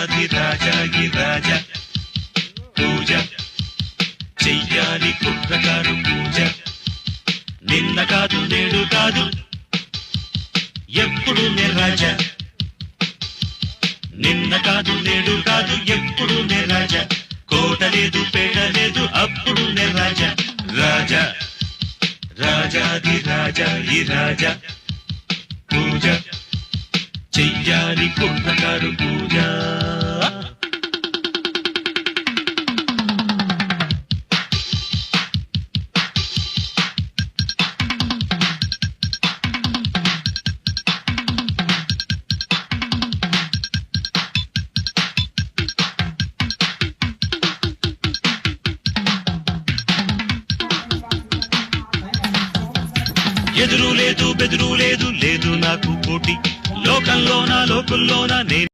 రాజాధిరాజాగి రాజా పూజ చెయ్యాలి కుట్రకారు పూజ నిన్న కాదు నేడు కాదు ఎప్పుడు నే రాజా నిన్న కాదు నేడు కాదు ఎప్పుడు నే రాజా కోట లేదు పేట లేదు అప్పుడు నే రాజా రాజా రాజాధిరాజా ఈ రాజా పూజ చెయ్యాలి కుట్రకారు పూజ ఎదురు లేదు బెదురు లేదు లేదు నాకు పోటీ లోకంలోనా లోకుల్లోనా నేను